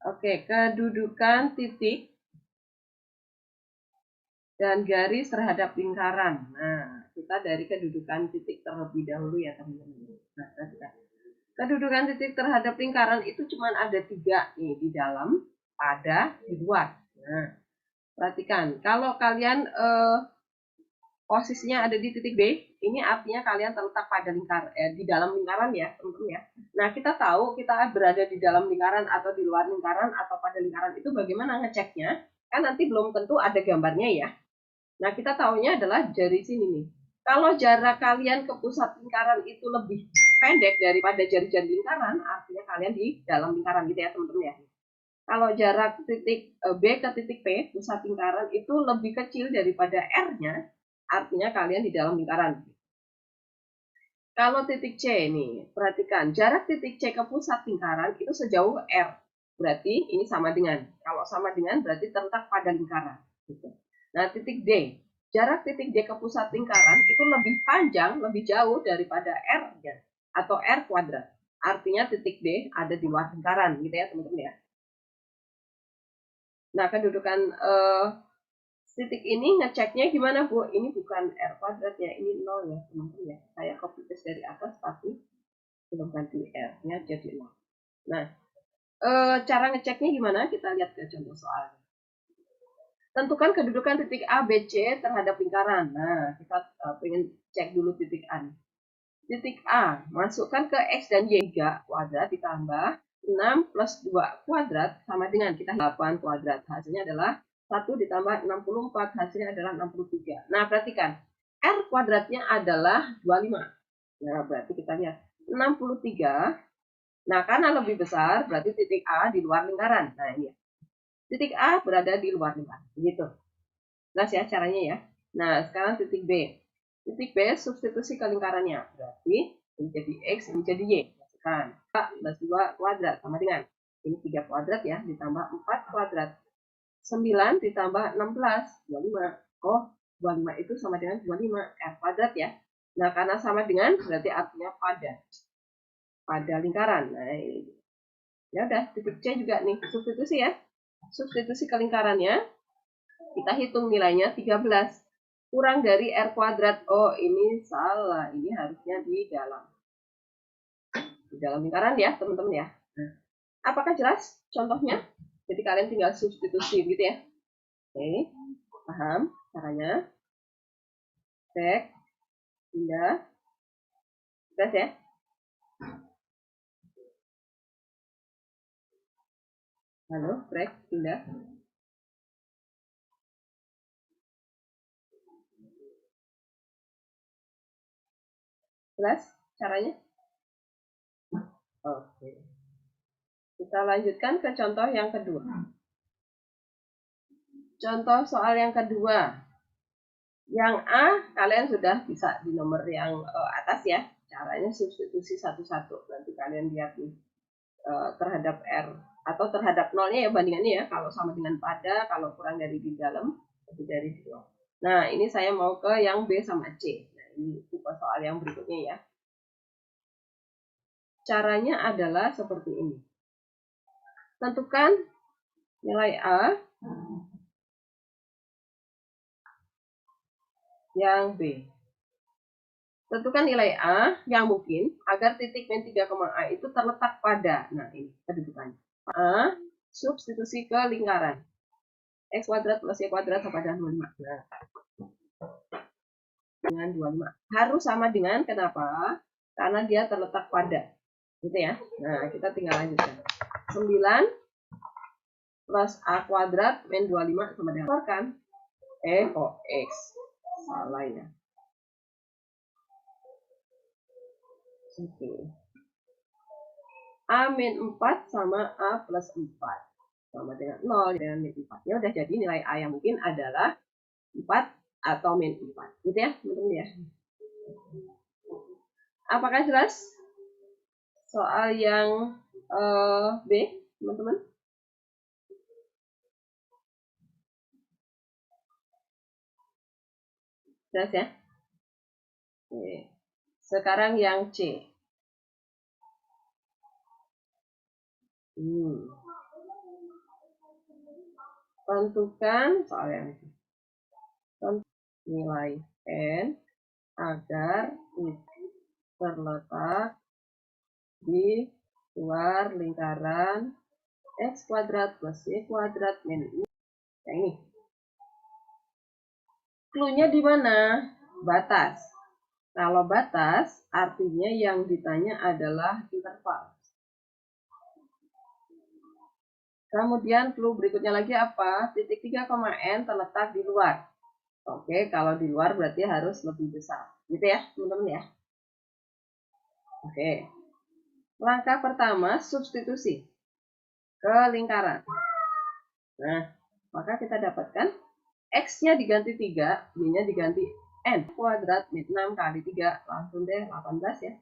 Oke, kedudukan titik dan garis terhadap lingkaran. Nah, kita dari kedudukan titik terlebih dahulu ya teman-teman. Nah, kedudukan titik terhadap lingkaran itu cuma ada 3 nih, di dalam, pada, di luar. Nah, perhatikan, kalau kalian posisinya ada di titik B, ini artinya kalian terletak pada di dalam lingkaran ya, teman-teman ya. Nah, kita tahu kita berada di dalam lingkaran atau di luar lingkaran atau pada lingkaran itu bagaimana ngeceknya? Kan nanti belum tentu ada gambarnya ya. Nah, kita tahunya adalah dari sini nih. Kalau jarak kalian ke pusat lingkaran itu lebih pendek daripada jari-jari lingkaran, artinya kalian di dalam lingkaran gitu ya, teman-teman ya. Kalau jarak titik B ke titik P, pusat lingkaran itu lebih kecil daripada R-nya, artinya kalian di dalam lingkaran. Kalau titik C nih, perhatikan jarak titik C ke pusat lingkaran itu sejauh R. Berarti ini sama dengan. Kalau sama dengan berarti terletak pada lingkaran. Gitu. Nah, titik D. Jarak titik D ke pusat lingkaran itu lebih panjang, lebih jauh daripada R-nya atau R kuadrat. Artinya titik D ada di luar lingkaran gitu ya, teman-teman ya. Nah, kedudukan titik ini ngeceknya gimana, Bu? Ini bukan R kuadrat ya, ini 0 ya, teman-teman ya. Saya copy paste dari atas, tapi belum ganti R-nya jadi 0. Nah, cara ngeceknya gimana? Kita lihat ke contoh soal. Tentukan kedudukan titik A, B, C terhadap lingkaran. Nah, kita pengen cek dulu titik A. Titik A, masukkan ke X dan Y 3 kuadrat ditambah 6 plus 2 kuadrat sama dengan kita 8 kuadrat. Hasilnya adalah 1 ditambah 64, hasilnya adalah 63. Nah, perhatikan. R kuadratnya adalah 25. Nah, berarti kita lihat 63. Nah, karena lebih besar, berarti titik A di luar lingkaran. Nah, ini. Titik A berada di luar lingkaran. Begitu. Jelas ya caranya ya. Nah, sekarang titik B. Titik B substitusi ke lingkarannya. Berarti ini jadi X, ini jadi Y. Masukkan. 4 plus 2 kuadrat sama dengan. Ini 3 kuadrat ya, ditambah 4 kuadrat. 9 ditambah 16, 25. Oh, 25 itu sama dengan 25 R kuadrat ya. Nah, karena sama dengan, berarti artinya pada lingkaran. Nah, ini. Ya udah, titik C juga nih, substitusi ya. Substitusi ke lingkarannya, kita hitung nilainya 13. Kurang dari R kuadrat. Oh, ini salah. Ini harusnya di dalam lingkaran ya, teman-teman ya. Nah, apakah jelas contohnya? Jadi kalian tinggal substitusi gitu ya. Oke, paham caranya? Cek, pindah. Jelas ya? Halo, break, pindah. Jelas caranya? Oke. Kita lanjutkan ke contoh yang kedua. Contoh soal yang kedua. Yang A, kalian sudah bisa di nomor yang atas ya. Caranya substitusi satu-satu. Nanti kalian lihat nih terhadap R atau terhadap nolnya ya bandingannya ya. Kalau sama dengan pada, kalau kurang dari di dalam, lebih dari di luar. Nah, ini saya mau ke yang B sama C. Nah, ini tipe soal yang berikutnya ya. Caranya adalah seperti ini. Tentukan nilai A yang B. Tentukan nilai A yang mungkin agar titik min 3, A itu terletak pada, nah ini kedudukannya. A, substitusi ke lingkaran. X kuadrat plus Y kuadrat sama dengan 25. Nah, dengan 25. Harus sama dengan, kenapa? Karena dia terletak pada. Gitu ya. Nah, kita tinggal lanjutkan. 9 plus A kuadrat min 25 sama dengan. Keluarkan. X. Salah ya. Oke. A min 4 sama A plus 4. Sama dengan 0 dengan min 4. Ya udah, jadi nilai A yang mungkin adalah 4 atau min 4. Gitu ya, teman-teman ya. Apakah jelas soal yang B, teman-teman? Jelas ya? Oke. Sekarang yang C. Tentukan soal yang nilai n agar terletak di luar lingkaran x kuadrat plus y kuadrat min i. Yang ini. Clue-nya di mana? Batas. Kalau batas, artinya yang ditanya adalah interval. Kemudian clue berikutnya lagi apa? Titik 3,n terletak di luar. Oke, kalau di luar berarti harus lebih besar. Gitu ya, teman-teman ya. Oke. Langkah pertama, substitusi ke lingkaran. Nah, maka kita dapatkan X-nya diganti 3, Y-nya diganti N. Kuadrat min 6 kali 3, langsung deh 18 ya.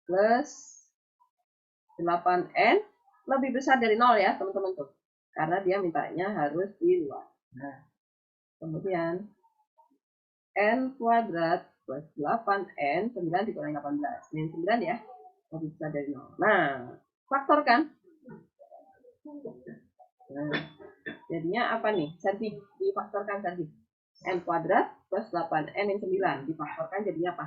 Plus 8N, lebih besar dari 0 ya teman-teman tuh. Karena dia mintanya harus di luar. Nah, kemudian N kuadrat plus 8N, 9 dikurangi 18. Min 9 ya, lebih besar dari 0. Nah, faktorkan. Nah, jadinya apa nih? Santi, difaktorkan Santi. N kuadrat plus 8N min 9. Difaktorkan jadinya apa?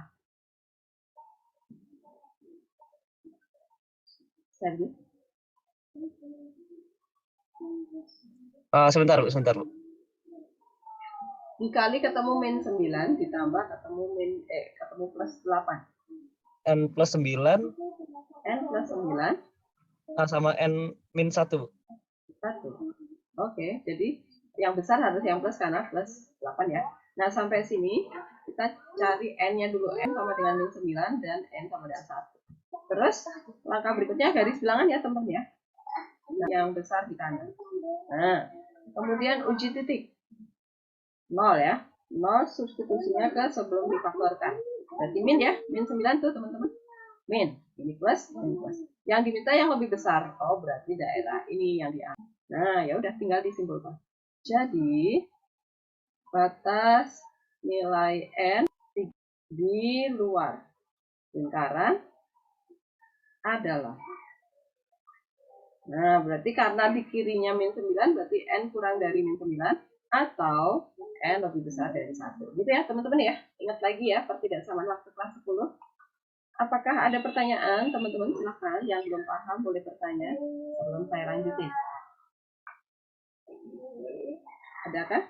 Santi? Sebentar Bu, sebentar Bu. Dikali ketemu min 9 ditambah ketemu plus 8. N plus 9 N plus 9 sama N min 1 Bu. 1. Oke, jadi yang besar harus yang plus karena plus 8 ya. Nah, sampai sini kita cari N-nya dulu. N sama dengan min 9 dan N sama dengan 1. Terus langkah berikutnya garis bilangan ya teman-teman ya. Yang besar di kanan. Nah, kemudian uji titik. 0 ya. 0 substitusinya ke sebelum difaktorkan. Berarti min ya. Min 9 tuh teman-teman. Min. Ini plus, ini plus. Yang diminta yang lebih besar. Oh, berarti daerah ini yang diambil. Nah, ya udah tinggal disimpulkan. Jadi, batas nilai N di luar lingkaran adalah. Nah, berarti karena di kirinya min 9, berarti N kurang dari min 9, atau N lebih besar dari 1. Gitu ya, teman-teman ya. Ingat lagi ya, pertidaksamaan waktu kelas 10. Apakah ada pertanyaan, teman-teman? Silahkan. Yang belum paham boleh bertanya sebelum saya lanjutin. Adakah?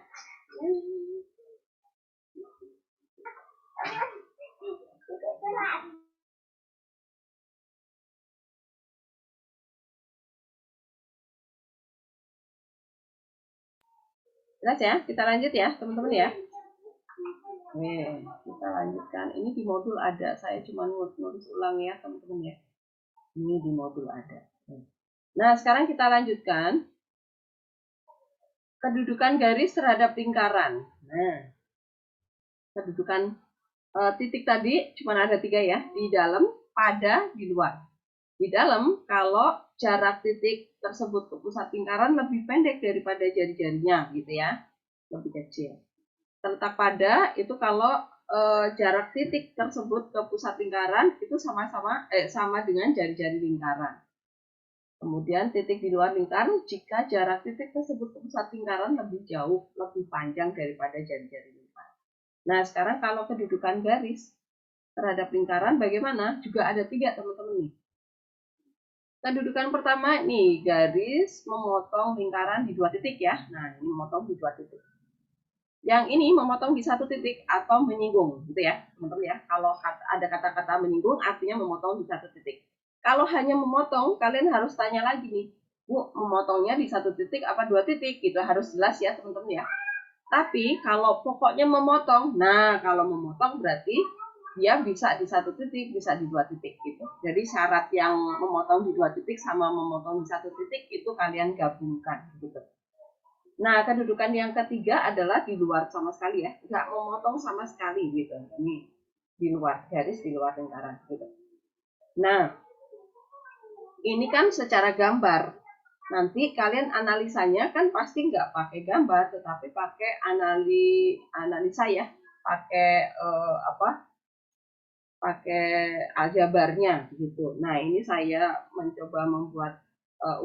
Jelas ya? Kita lanjut ya, teman-teman ya. Oke, kita lanjutkan. Ini di modul ada. Saya cuma nulis ulang ya, teman-teman ya. Ini di modul ada. Nah, sekarang kita lanjutkan. Kedudukan garis terhadap lingkaran. Nah, kedudukan titik tadi cuma ada 3 ya. Di dalam, pada, di luar. Di dalam, kalau jarak titik tersebut ke pusat lingkaran lebih pendek daripada jari-jarinya, gitu ya. Lebih kecil. Terletak pada itu kalau jarak titik tersebut ke pusat lingkaran itu sama dengan jari-jari lingkaran. Kemudian titik di luar lingkaran jika jarak titik tersebut ke pusat lingkaran lebih jauh, lebih panjang daripada jari-jari lingkaran. Nah, sekarang kalau kedudukan garis terhadap lingkaran bagaimana? Juga ada 3 teman-teman nih. Kedudukan pertama nih, garis memotong lingkaran di 2 titik ya. Nah, ini memotong di 2 titik. Yang ini memotong di 1 titik atau menyinggung, gitu ya, teman-teman ya. Kalau ada kata-kata menyinggung, artinya memotong di 1 titik. Kalau hanya memotong, kalian harus tanya lagi nih, Bu, memotongnya di 1 titik apa 2 titik? Gitu harus jelas ya, teman-teman ya. Tapi kalau pokoknya memotong, nah kalau memotong berarti dia bisa di 1 titik, bisa di 2 titik gitu. Jadi syarat yang memotong di 2 titik sama memotong di 1 titik itu kalian gabungkan gitu. Nah, kedudukan yang ketiga adalah di luar sama sekali ya, nggak memotong sama sekali gitu. Ini di luar, garis di luar lingkaran gitu. Nah, ini kan secara gambar. Nanti kalian analisanya kan pasti nggak pakai gambar, tetapi pakai analisa ya, pakai pakai aljabarnya gitu. Nah, ini saya mencoba membuat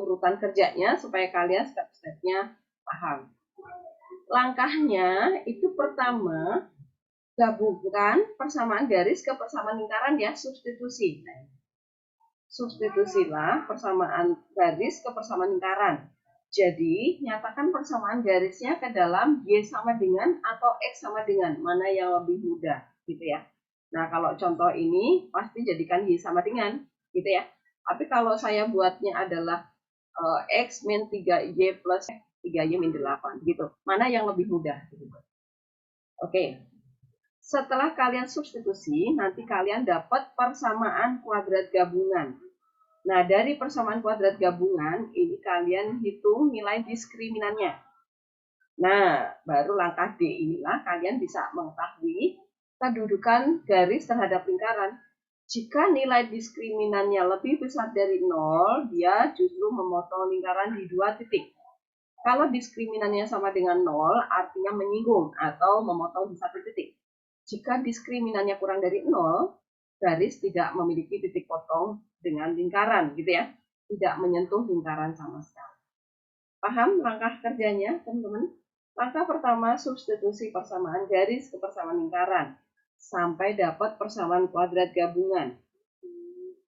urutan kerjanya supaya kalian step-stepnya Paham? Langkahnya itu pertama, gabungkan persamaan garis ke persamaan lingkaran ya, substitusi. Nah, substitusilah persamaan garis ke persamaan lingkaran. Jadi, nyatakan persamaan garisnya ke dalam Y sama dengan atau X sama dengan, mana yang lebih mudah, gitu ya. Nah, kalau contoh ini, pasti jadikan Y sama dengan, gitu ya. Tapi kalau saya buatnya adalah X min 3Y plus 3Y min 8, gitu. Mana yang lebih mudah, gitu. Oke. Setelah kalian substitusi, nanti kalian dapat persamaan kuadrat gabungan. Nah, dari persamaan kuadrat gabungan, ini kalian hitung nilai diskriminannya. Nah, baru langkah D inilah kalian bisa mengetahui kedudukan garis terhadap lingkaran. Jika nilai diskriminannya lebih besar dari 0, dia justru memotong lingkaran di 2 titik. Kalau diskriminannya sama dengan 0, artinya menyinggung atau memotong di 1 titik. Jika diskriminannya kurang dari 0, garis tidak memiliki titik potong dengan lingkaran, gitu ya. Tidak menyentuh lingkaran sama sekali. Paham langkah kerjanya, teman-teman? Langkah pertama, substitusi persamaan garis ke persamaan lingkaran sampai dapat persamaan kuadrat gabungan.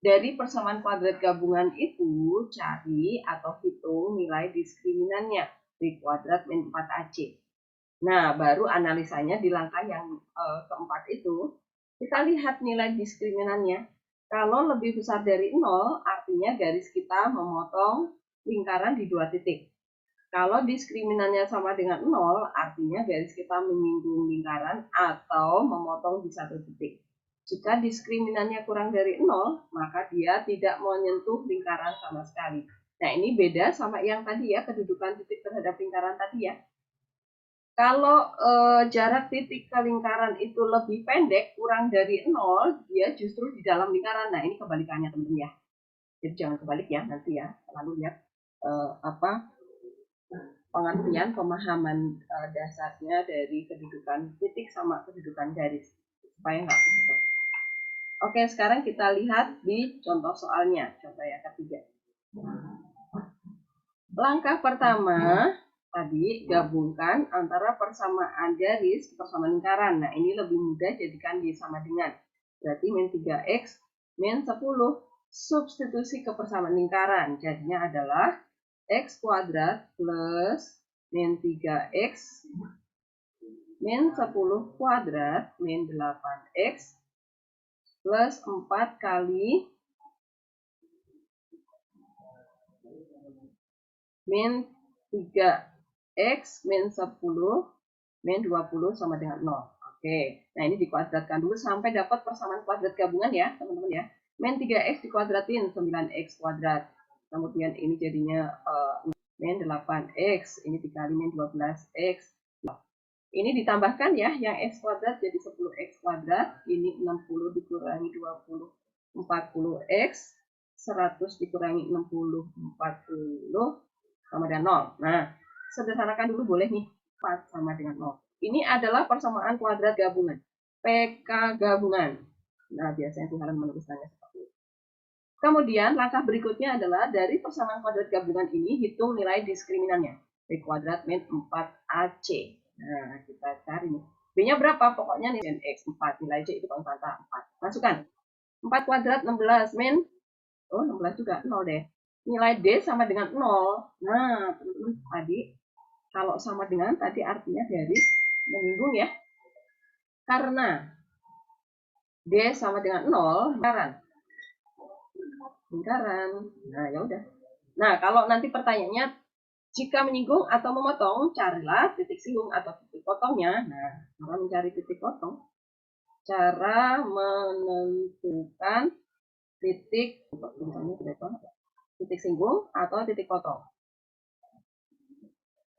Dari persamaan kuadrat gabungan itu, cari atau hitung nilai diskriminannya, B kuadrat min 4AC. Nah, baru analisanya di langkah yang keempat itu, kita lihat nilai diskriminannya. Kalau lebih besar dari 0, artinya garis kita memotong lingkaran di 2 titik. Kalau diskriminannya sama dengan 0, artinya garis kita menyinggung lingkaran atau memotong di 1 titik. Jika diskriminannya kurang dari 0, maka dia tidak menyentuh lingkaran sama sekali. Nah, ini beda sama yang tadi ya, kedudukan titik terhadap lingkaran tadi ya. Kalau jarak titik ke lingkaran itu lebih pendek, kurang dari 0, dia justru di dalam lingkaran. Nah, ini kebalikannya teman-teman ya. Jadi jangan kebalik ya nanti ya. Lalu lihat pengertian pemahaman dasarnya dari kedudukan titik sama kedudukan garis supaya nggak kebalik. Oke, sekarang kita lihat di contoh soalnya, contoh yang ketiga. Langkah pertama tadi gabungkan antara persamaan garis ke persamaan lingkaran. Nah, ini lebih mudah jadikan Y sama dengan. Berarti min 3X min 10. Substitusi ke persamaan lingkaran. Jadinya adalah X kuadrat plus min 3X min 10 kuadrat min 8X plus 4 kali min 3X min 10 min 20 sama dengan 0. Oke, nah ini dikuadratkan dulu sampai dapat persamaan kuadrat gabungan ya teman-teman ya. Min 3X dikuadratin 9X kuadrat. Kemudian ini jadinya min 8X, ini dikali min 12X. Ini ditambahkan ya, yang X kuadrat jadi 10X kuadrat, ini 60 dikurangi 20, 40X, 100 dikurangi 60, 40, sama dengan 0. Nah, sederhanakan dulu boleh nih, 4 sama dengan 0. Ini adalah persamaan kuadrat gabungan, PK gabungan. Nah, biasanya Tuhan menuliskannya seperti itu. Kemudian, langkah berikutnya adalah dari persamaan kuadrat gabungan ini, hitung nilai diskriminannya. P kuadrat min 4AC. Nah, kita cari nih. B-nya berapa? Pokoknya nih, X 4. Nilai C itu konstanta 4. Masukkan. 4 kuadrat 16 min. Oh, 16 juga. 0 deh. Nilai D sama dengan 0. Nah, teman-teman, tadi kalau sama dengan tadi artinya garis menyinggung ya. Karena D sama dengan 0, lingkaran. Nah, ya udah. Nah, kalau nanti pertanyaannya jika menyinggung atau memotong, carilah titik singgung atau titik potongnya. Nah, cara mencari titik potong. Cara menentukan titik singgung atau titik potong.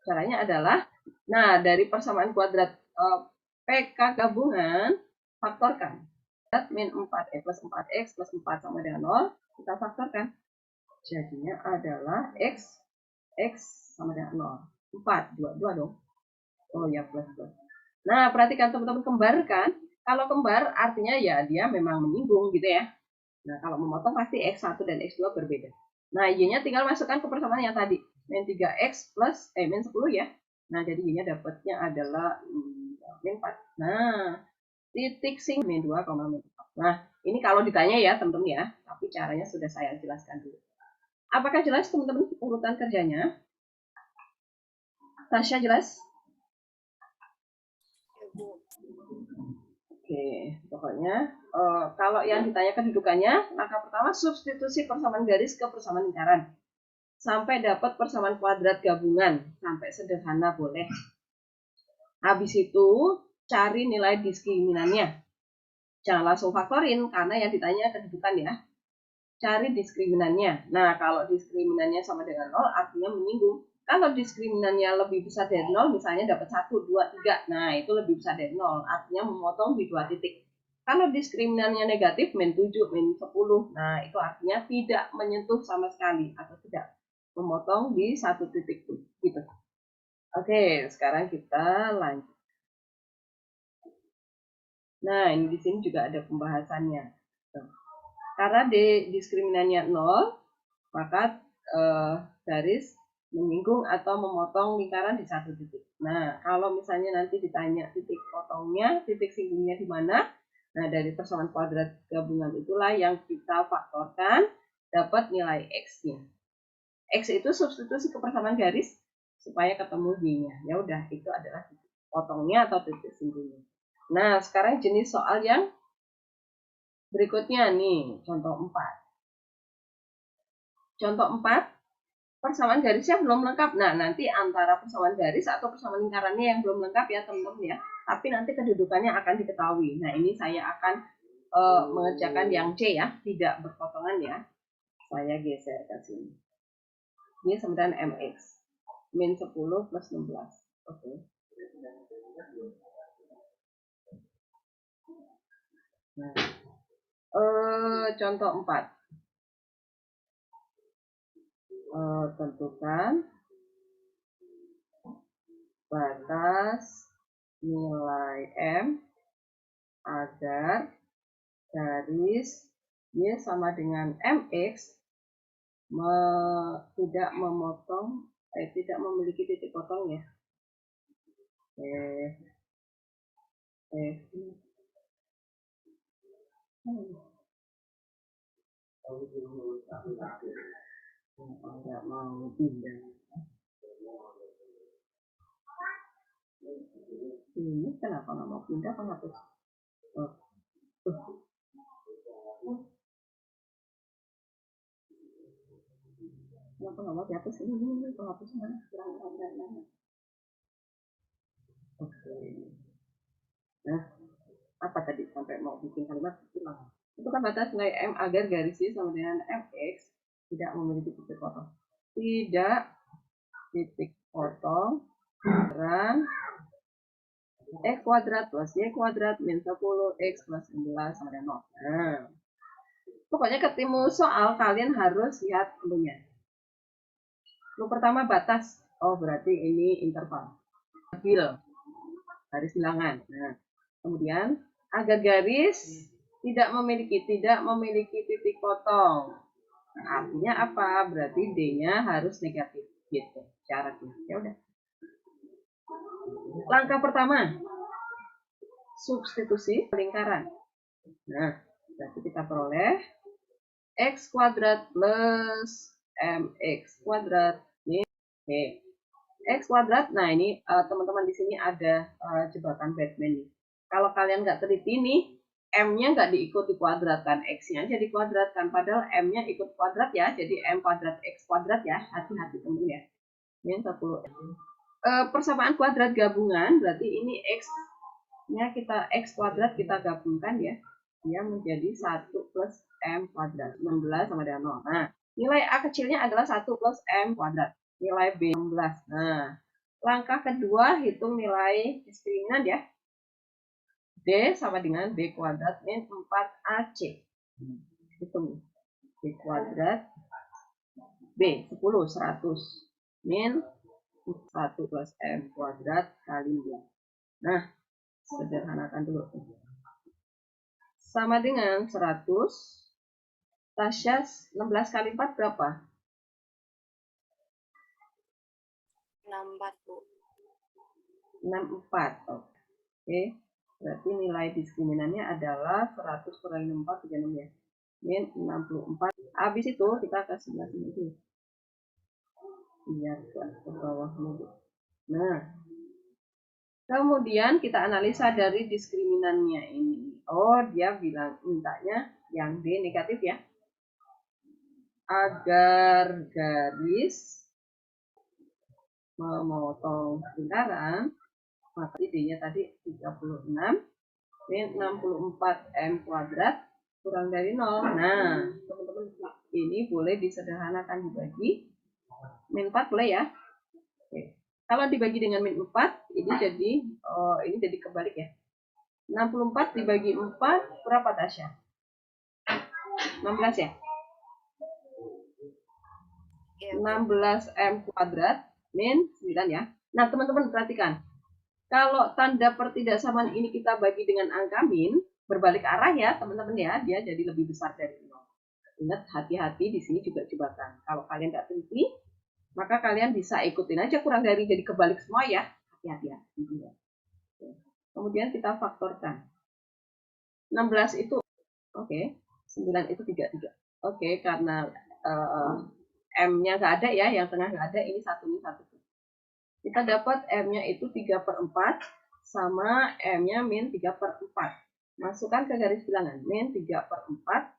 Caranya adalah, nah dari persamaan kuadrat PK gabungan, faktorkan. Min 4, plus 4X plus 4 sama dengan 0, kita faktorkan. Jadinya adalah X sama dengan 0. 4, 2 dong. Oh ya, plus. Nah, perhatikan teman-teman kembarkan. Kalau kembar artinya ya dia memang menyinggung gitu ya. Nah, kalau memotong pasti X1 dan X2 berbeda. Nah, Y-nya tinggal masukkan ke persamaan yang tadi. min 3x plus min 10 ya. Nah, jadinya dapatnya adalah min 4. Nah, titik sing min 2, min 4. Nah, ini kalau ditanya ya teman-teman ya, tapi caranya sudah saya jelaskan dulu. Apakah jelas teman-teman urutan kerjanya? Tasya jelas? Oke, pokoknya kalau yang ditanya kedudukannya, langkah pertama substitusi persamaan garis ke persamaan lingkaran. Sampai dapat persamaan kuadrat gabungan, sampai sederhana boleh. Habis itu cari nilai diskriminannya. Jangan langsung faktorin karena yang ditanya kedudukan ya. Cari diskriminannya. Nah, kalau diskriminannya sama dengan 0 artinya menyinggung. Kalau diskriminannya lebih besar dari 0, misalnya dapat 1, 2, 3. Nah, itu lebih besar dari 0, artinya memotong di 2 titik. Kalau diskriminannya negatif, min 7, min 10. Nah, itu artinya tidak menyentuh sama sekali atau tidak memotong di 1 titik gitu. Oke, sekarang kita lanjut. Nah, ini di sini juga ada pembahasannya. Karena diskriminannya 0, maka garis menyinggung atau memotong lingkaran di 1 titik. Nah, kalau misalnya nanti ditanya titik potongnya, titik singgungnya di mana? Nah, dari persamaan kuadrat gabungan itulah yang kita faktorkan dapat nilai X-nya. X itu substitusi ke persamaan garis supaya ketemu Y-nya. Ya udah, itu adalah titik potongnya atau titik singgungnya. Nah, sekarang jenis soal yang berikutnya nih, contoh 4. Contoh 4, persamaan garisnya belum lengkap. Nah, nanti antara persamaan garis atau persamaan lingkarannya yang belum lengkap ya teman-teman ya. Tapi nanti kedudukannya akan diketahui. Nah, ini saya akan mengerjakan yang C ya, tidak berpotongan ya. Saya geser ke sini. Ini 9 mx. Min 10 plus 16. Oke. Nah, contoh 4. Tentukan batas nilai M agar garis Y sama dengan MX tidak memotong, tidak memiliki titik potong ya. Nggak mau pindah. Ini kenapa nggak mau pindah? Kenapa? Kenapa nggak mau dihapus ini? Penghapus mana? Oke. Nah, apa tadi sampai mau bikin kalimat hilang? Itu kan batas nilai M agar garis Y sama dengan Fx tidak memiliki titik potong. Tidak titik potong dan X kuadrat plus Y kuadrat min 10 X plus 11 sama dengan 0. Nah, pokoknya ketemu soal kalian harus lihat cluenya. Clue pertama batas. Oh, berarti ini interval. Stabil. Garis bilangan. Nah, kemudian agar garis tidak memiliki titik potong. Nah, artinya apa? Berarti D-nya harus negatif gitu syaratnya. Ya udah. Langkah pertama, substitusi lingkaran. Nah, berarti kita peroleh X kuadrat plus MX kuadrat. Ini X kuadrat. Nah, ini teman-teman di sini ada jebakan Batman nih. Kalau kalian nggak teliti nih, M-nya nggak diikuti kuadratkan, X-nya aja dikuadratkan. Padahal M-nya ikut kuadrat ya, jadi M kuadrat X kuadrat ya. Hati-hati teman ya. Ini 10. Persamaan kuadrat gabungan, berarti ini X-nya X kuadrat kita gabungkan ya. Dia menjadi 1 plus M kuadrat. 16 sama dengan 0. Nah, nilai A kecilnya adalah 1 plus M kuadrat. Nilai B 16. Nah, langkah kedua hitung nilai diskriminan ya. D sama dengan B kuadrat min 4AC. Hitung B kuadrat B 10 100 min 1 plus M kuadrat kali 2. Nah, sederhanakan dulu. Sama dengan 100. Tasya 16 kali 4 berapa? 64, Bu. 64. Oke. Berarti nilai diskriminannya adalah 100 kurangi 64, 36 ya. Min 64. Habis itu kita ke sebelah sini dulu. Biar ke bawah dulu. Nah, kemudian kita analisa dari diskriminannya ini. Oh, dia bilang mintanya yang D negatif ya. Agar garis memotong lingkaran, maka D-nya tadi 36 min 64 M kuadrat kurang dari 0. Nah, teman-teman, ini boleh disederhanakan dibagi. Min 4 boleh ya. Oke. Kalau dibagi dengan min 4, ini jadi kebalik ya. 64 dibagi 4 berapa, Tasya? 16 ya? 16 M kuadrat min 9 ya. Nah, teman-teman perhatikan. Kalau tanda pertidaksamaan ini kita bagi dengan angka min, berbalik arah ya, teman-teman ya, dia jadi lebih besar dari 0. Ingat, hati-hati di sini juga jebakan. Kalau kalian nggak teliti, maka kalian bisa ikutin aja kurang dari jadi kebalik semua ya. Hati-hati ya. Kemudian kita faktorkan. 16 itu, oke, 9 itu 33. Oke, karena M-nya nggak ada ya, yang tengah nggak ada, ini 1, ini 1. Kita dapat M-nya itu 3/4 sama M-nya min 3/4. Masukkan ke garis bilangan, min 3/4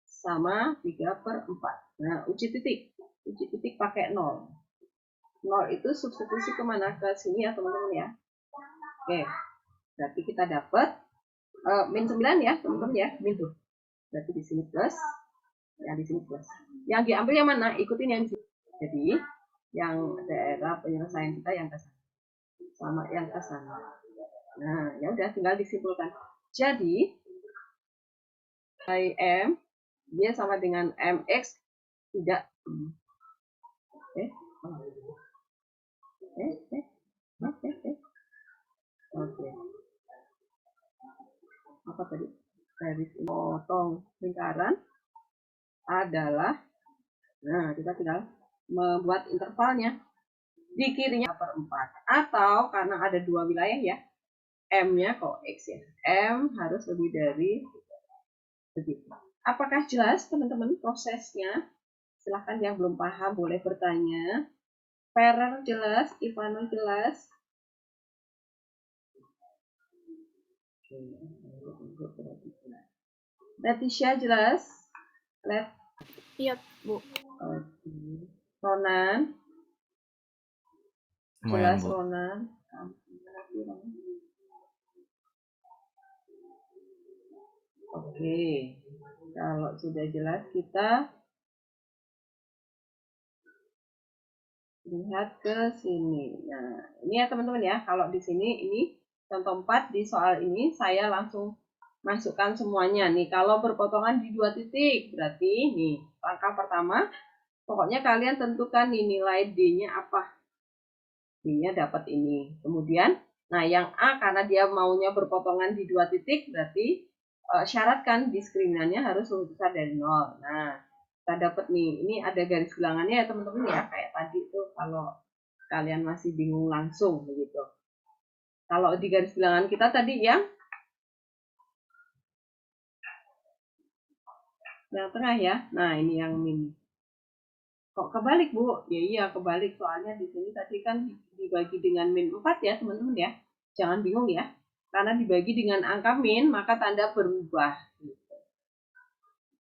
sama 3/4. Nah, uji titik. Uji titik pakai 0. 0 itu substitusi kemana? Ke sini ya teman-teman ya. Oke, berarti kita dapat min 9 ya teman-teman ya, min tuh. Berarti di sini plus, yang di sini plus. Yang diambil yang mana? Ikutin yang di sini. Jadi, yang daerah penyelesaian kita yang ke sana. Sama yang ke sana. Nah, ya udah tinggal disimpulkan. Jadi, M dia sama dengan MX tidak. Oke. Apa tadi? Garis potong lingkaran adalah, nah kita tinggal membuat intervalnya di kirinya 4/4, atau karena ada dua wilayah ya, M-nya kok X ya, M harus lebih dari begitu. Apakah jelas teman-teman prosesnya? Silahkan yang belum paham boleh bertanya. Ferrer jelas, Ivano jelas. Leticia jelas? Iya, Bu. Ronan? Lumayan, Jelas, Bu. Ronan? Oke, kalau sudah jelas kita lihat ke sini. Nah, ini ya teman-teman ya, kalau di sini ini contoh 4 di soal ini saya langsung masukkan semuanya nih. Kalau berpotongan di 2 titik, berarti nih langkah pertama, pokoknya kalian tentukan nih nilai D-nya apa. D-nya dapat ini. Kemudian, nah yang A karena dia maunya berpotongan di 2 titik, berarti syaratkan diskriminannya harus lebih besar dari 0. Nah, kita dapat nih, ini ada garis bilangannya ya teman-teman ya, kayak tadi tuh kalau kalian masih bingung langsung begitu. Kalau di garis bilangan kita tadi yang tengah ya, nah ini yang min. Kok kebalik Bu? Ya iya kebalik, soalnya di sini tadi kan dibagi dengan min 4 ya teman-teman ya. Jangan bingung ya, karena dibagi dengan angka min maka tanda berubah.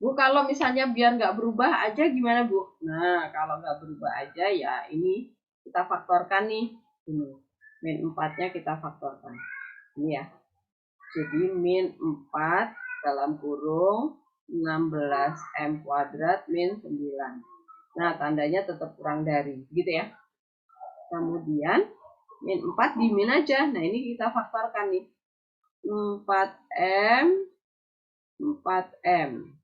Bu, kalau misalnya biar nggak berubah aja gimana Bu? Nah, kalau nggak berubah aja ya ini kita faktorkan nih. Ini, min 4-nya kita faktorkan. Ini ya. Jadi min 4 dalam kurung 16 M kuadrat min 9. Nah, tandanya tetap kurang dari. Gitu ya. Kemudian min 4 di min aja. Nah, ini kita faktorkan nih. 4M 4M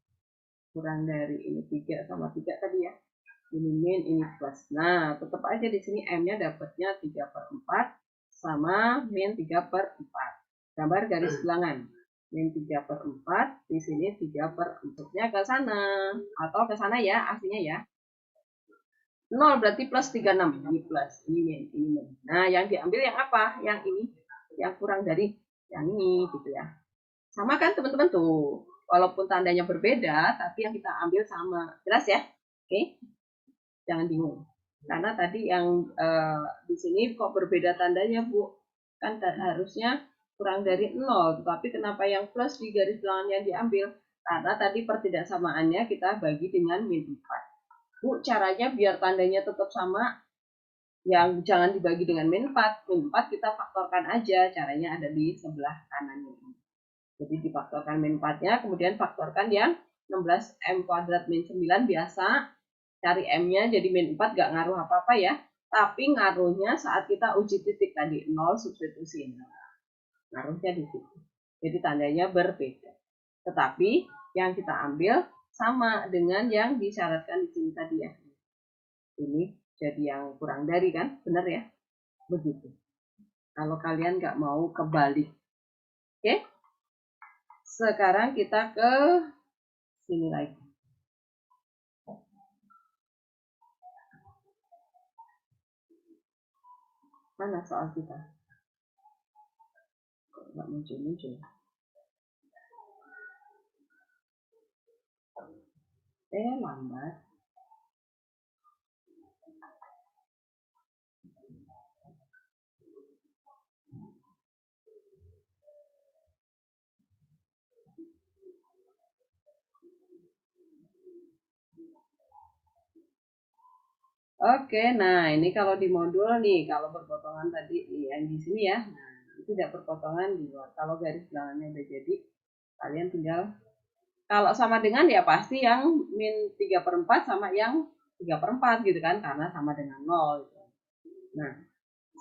kurang dari ini 3 sama 3 tadi ya, ini min ini plus. Nah tetap aja di sini M-nya dapatnya 3/4 sama min 3/4. Gambar garis bilangan min 3/4, di sini 3/4-nya ke sana atau ke sana ya aslinya ya. 0 berarti plus 36. Ini plus, ini min, ini min. Nah, yang diambil yang apa? Yang ini. Yang kurang dari yang ini gitu ya. Sama kan teman-teman tuh. Walaupun tandanya berbeda, tapi yang kita ambil sama. Jelas ya? Oke. Jangan bingung. Karena tadi yang di sini kok berbeda tandanya, Bu? Kan harusnya kurang dari 0. Tapi kenapa yang plus di garis bilangan yang diambil? Karena tadi pertidaksamaannya kita bagi dengan min 4. Bu, caranya biar tandanya tetap sama, yang jangan dibagi dengan min 4. Min 4 kita faktorkan aja. Caranya ada di sebelah kanannya. Jadi difaktorkan min 4-nya, kemudian faktorkan yang 16M kuadrat min 9 biasa. Cari M-nya jadi min 4 gak ngaruh apa-apa ya. Tapi ngaruhnya saat kita uji titik tadi, 0 substitusi. Nah, ngaruhnya di situ. Jadi tandanya berbeda. Tetapi yang kita ambil sama dengan yang disyaratkan di sini tadi ya. Ini jadi yang kurang dari kan, benar ya? Begitu. Kalau kalian nggak mau kebalik. Oke? Sekarang kita ke sini lagi. Mana soal kita? Kok nggak muncul-muncul? Lambat. Oke, nah ini kalau di modul nih, kalau berpotongan tadi yang di sini ya, nah itu tidak berpotongan di luar. Kalau garis bilangannya udah jadi, kalian tinggal, kalau sama dengan ya pasti yang min 3/4 sama yang 3/4 gitu kan, karena sama dengan 0 gitu. Nah,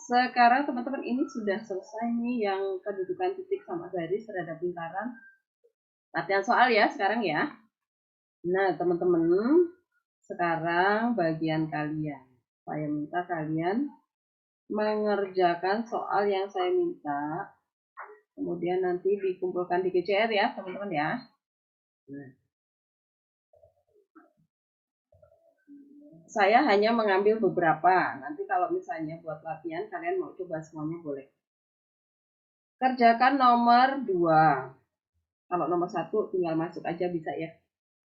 sekarang teman-teman ini sudah selesai nih yang kedudukan titik sama garis terhadap lingkaran. Latihan soal ya sekarang ya. Nah, teman-teman, sekarang bagian kalian. Saya minta kalian mengerjakan soal yang saya minta, kemudian nanti dikumpulkan di GCR ya teman-teman ya. Nah, saya hanya mengambil beberapa, nanti kalau misalnya buat latihan kalian mau coba semuanya boleh. Kerjakan nomor 2. Kalau nomor 1 tinggal masuk aja bisa ya.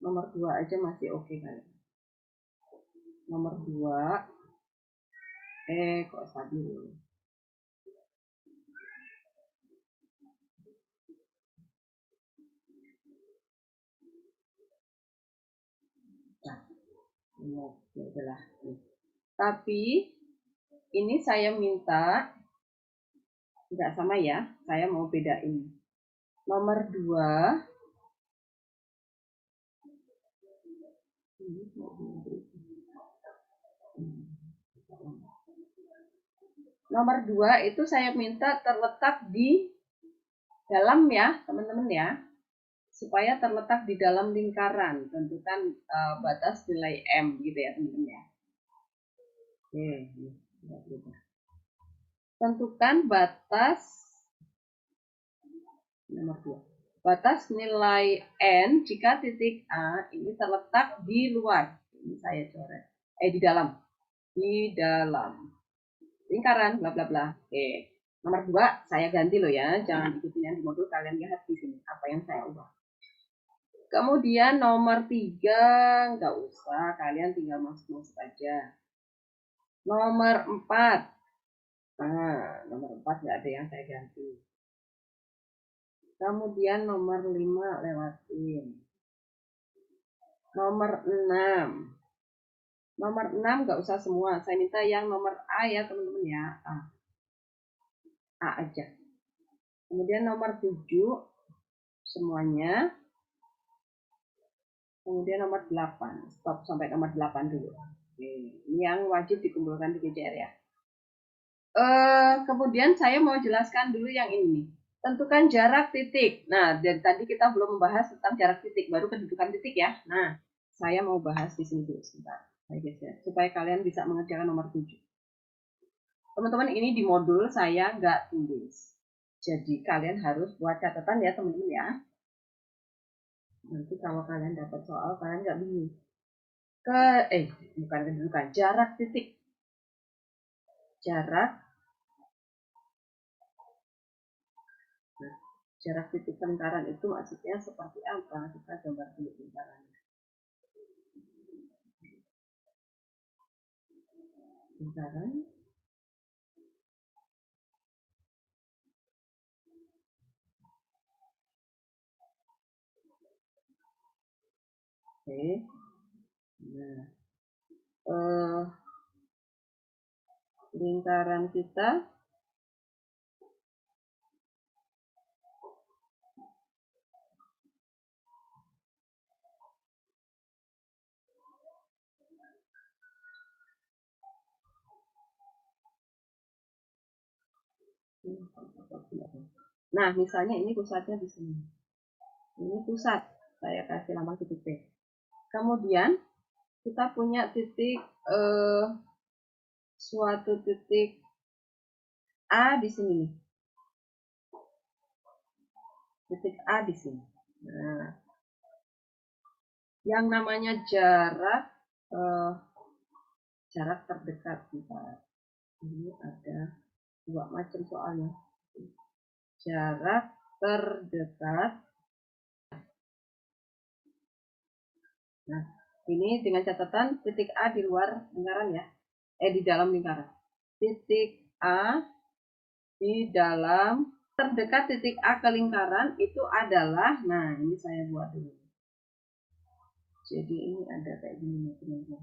Nomor 2 aja masih oke kalian. Nomor 2, kok stabil. Nah, ya udahlah. Tapi ini saya minta nggak sama ya, saya mau bedain. Nomor 2 nomor 2 itu saya minta terletak di dalam ya teman-teman ya, supaya terletak di dalam lingkaran. Tentukan batas nilai M gitu ya teman-teman ya. Tentukan batas nomor 2. Batas nilai N jika titik A ini terletak di luar. Ini saya coret. Di dalam. Di dalam lingkaran bla bla bla. Oke. Nomor 2 saya ganti loh ya. Jangan ikutin yang di modul, kalian lihat di sini apa yang saya ubah. Kemudian nomor 3 nggak usah, kalian tinggal masuk-masuk aja. Nomor 4. Nah, nomor 4 nggak ada yang saya ganti. Kemudian nomor 5 lewatin. Nomor 6. Nomor 6 nggak usah semua. Saya minta yang nomor A ya teman-teman ya. A aja. Kemudian nomor 7 semuanya. Kemudian nomor 8. Stop sampai nomor 8 dulu. Oke. Ini yang wajib dikumpulkan di GCR ya. Kemudian saya mau jelaskan dulu yang ini. Tentukan jarak titik. Nah, dari tadi kita belum membahas tentang jarak titik, baru kedudukan titik ya. Nah, saya mau bahas di sini dulu sebentar. Supaya kalian bisa mengerjakan nomor 7. Teman-teman, ini di modul saya nggak tulis. Jadi kalian harus buat catatan ya teman-teman ya. Nanti kalau kalian dapat soal, kalian nggak bingung. bukan kedudukan, jarak titik. Jarak titik lingkaran itu maksudnya seperti apa? Kita gambar dulu lingkarannya. Lingkaran. Oke. Nah, lingkaran kita nah, misalnya ini pusatnya di sini. Ini pusat, saya kasih nama titik P. Kemudian kita punya titik suatu titik A di sini. Titik A di sini. Nah, yang namanya jarak terdekat kita. Ini ada dua macam soalnya. Jarak terdekat. Nah, ini dengan catatan titik A di luar lingkaran ya. Di dalam lingkaran. Titik A di dalam terdekat titik A ke lingkaran itu adalah, nah ini saya buat dulu. Jadi ini ada kayak gini teman-teman.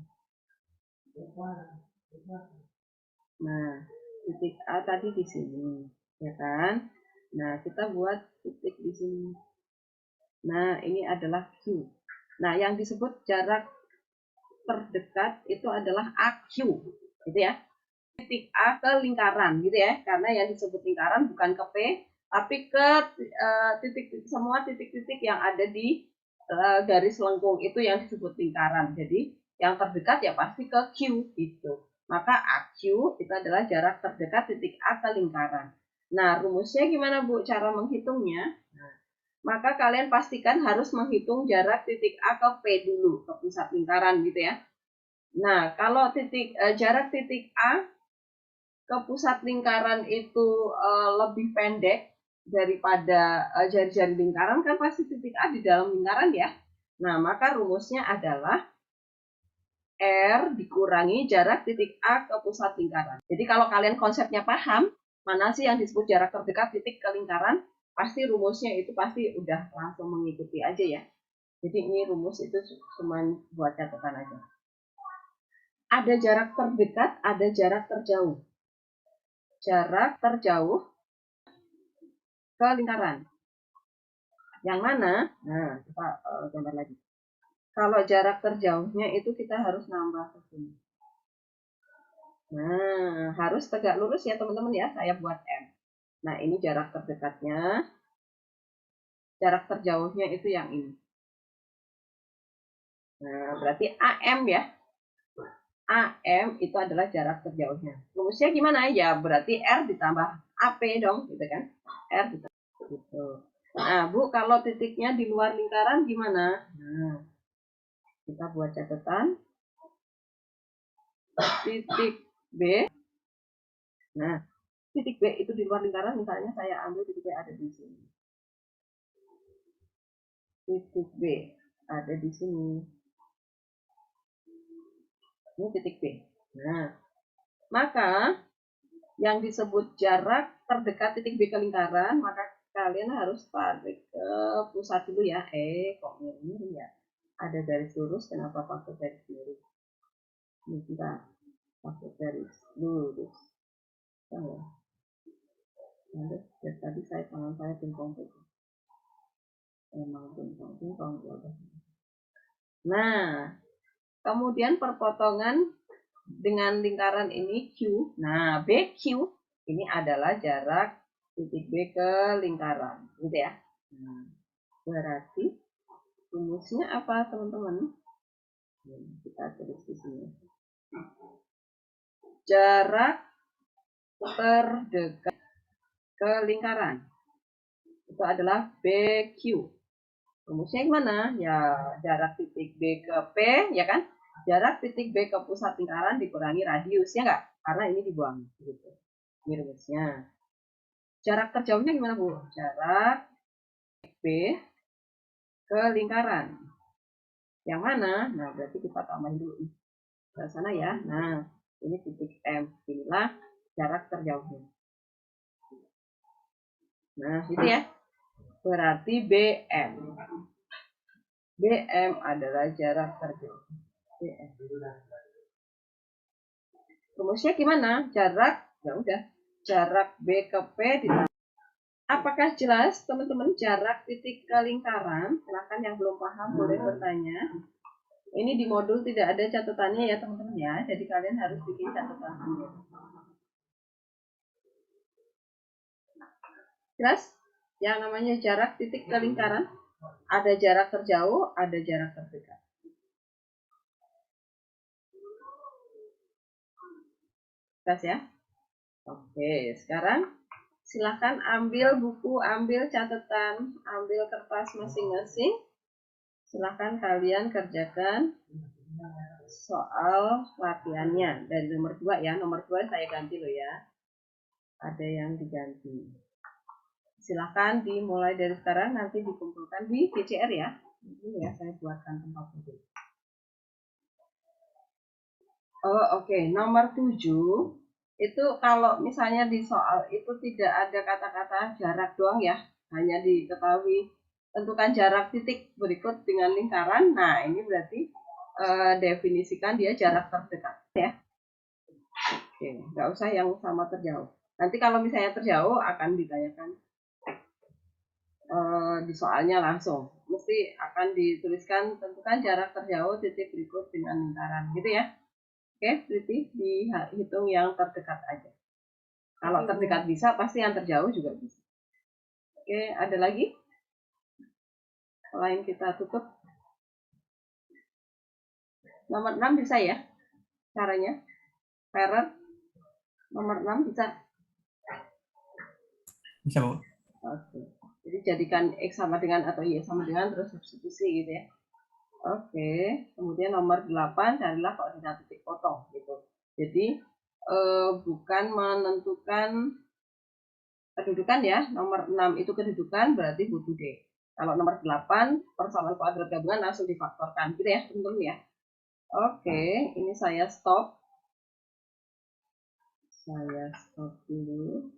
Nah, titik A tadi di sini, ya kan? Nah, kita buat titik di sini. Nah, ini adalah Q. Nah, yang disebut jarak terdekat itu adalah AQ, gitu ya. Titik A ke lingkaran, gitu ya. Karena yang disebut lingkaran bukan ke P, tapi ke semua titik-titik yang ada di garis lengkung itu yang disebut lingkaran. Jadi yang terdekat ya pasti ke Q gitu. Maka AQ itu adalah jarak terdekat titik A ke lingkaran. Nah, rumusnya gimana Bu cara menghitungnya? Nah, maka kalian pastikan harus menghitung jarak titik A ke P dulu, ke pusat lingkaran gitu ya. Nah, kalau jarak titik A ke pusat lingkaran itu lebih pendek daripada jari-jari lingkaran, kan pasti titik A di dalam lingkaran ya. Nah, maka rumusnya adalah R dikurangi jarak titik A ke pusat lingkaran. Jadi kalau kalian konsepnya paham, mana sih yang disebut jarak terdekat titik ke lingkaran, pasti rumusnya itu pasti udah langsung mengikuti aja ya. Jadi ini rumus itu cuma buat catatan aja. Ada jarak terdekat, ada jarak terjauh. Jarak terjauh ke lingkaran. Yang mana? Nah, kita gambar lagi. Kalau jarak terjauhnya itu kita harus nambah ke sini. Nah, harus tegak lurus ya teman-teman ya. Saya buat M. Nah, ini jarak terdekatnya. Jarak terjauhnya itu yang ini. Nah, berarti AM ya. AM itu adalah jarak terjauhnya. Rumusnya gimana ya? Berarti R ditambah AP dong, gitu kan? R ditambah gitu. Nah, Bu, kalau titiknya di luar lingkaran gimana? Nah, kita buat catatan. Titik B. Nah, titik B itu di luar lingkaran, misalnya saya ambil titik B ada di sini. Titik B ada di sini. Ini titik B. Nah, maka yang disebut jarak terdekat titik B ke lingkaran, maka kalian harus tarik ke pusat dulu ya. Kok miring ya? Ada garis lurus, kenapa pakai garis lurus? Ini kita pakai garis lurus. Oh. Nah, tadi saya tangan saya pingpong. Emang pingpong ya. Nah, kemudian perpotongan dengan lingkaran ini Q. Nah, BQ ini adalah jarak titik B ke lingkaran, gitu ya. Nah, berarti rumusnya apa, teman-teman? Kita tulis di sini. Jarak terdekat ke lingkaran itu adalah BQ. Rumusnya gimana? Ya, jarak titik B ke P, ya kan? Jarak titik B ke pusat lingkaran dikurangi radius, ya nggak? Karena ini dibuang. Gitu. Ini rumusnya. Jarak terjauhnya gimana, Bu? Jarak B ke lingkaran. Yang mana? Nah, berarti kita tambahin dulu. Ke sana ya. Nah, ini titik M. Inilah jarak terjauhnya. Nah, gitu ya. Berarti BM. BM adalah jarak terjauh. BM. Rumusnya gimana? Jarak, ya udah. Jarak B ke P ditambah. Apakah jelas teman-teman jarak titik ke lingkaran? Silahkan yang belum paham boleh bertanya. Ini di modul tidak ada catatannya ya teman-teman ya. Jadi kalian harus bikin catatan sendiri. Jelas? Yang namanya jarak titik ke lingkaran. Ada jarak terjauh, ada jarak terdekat. Jelas ya? Oke, sekarang silahkan ambil buku, ambil catatan, ambil kertas masing-masing. Silahkan kalian kerjakan soal latihannya. Dari nomor 2 ya. Nomor 2 saya ganti loh ya. Ada yang diganti. Silahkan dimulai dari sekarang, nanti dikumpulkan di VCR ya. Ini ya, saya buatkan tempat duduk. Oh, oke. Nomor 7. Itu kalau misalnya di soal itu tidak ada kata-kata jarak doang ya, hanya diketahui tentukan jarak titik berikut dengan lingkaran. Nah, ini berarti definisikan dia jarak terdekat ya. Oke, nggak usah yang sama terjauh. Nanti kalau misalnya terjauh akan ditanyakan di soalnya langsung. Mesti akan dituliskan tentukan jarak terjauh titik berikut dengan lingkaran gitu ya. Oke, berarti dihitung yang terdekat aja. Kalau terdekat bisa, pasti yang terjauh juga bisa. Oke, ada lagi? Selain kita tutup. Nomor 6 bisa ya? Caranya? Parent? Nomor 6 bisa? Bisa, Bu. Oke. Jadi jadikan X sama dengan atau Y sama dengan, terus substitusi gitu ya. Oke. Kemudian nomor 8, carilah koordinat titik potong gitu. Jadi, bukan menentukan kedudukan ya. Nomor 6 itu kedudukan, berarti butuh D. Kalau nomor 8, persamaan kuadrat gabungan langsung difaktorkan. Gitu ya, teman-teman ya. Oke, ini saya stop. Saya stop dulu.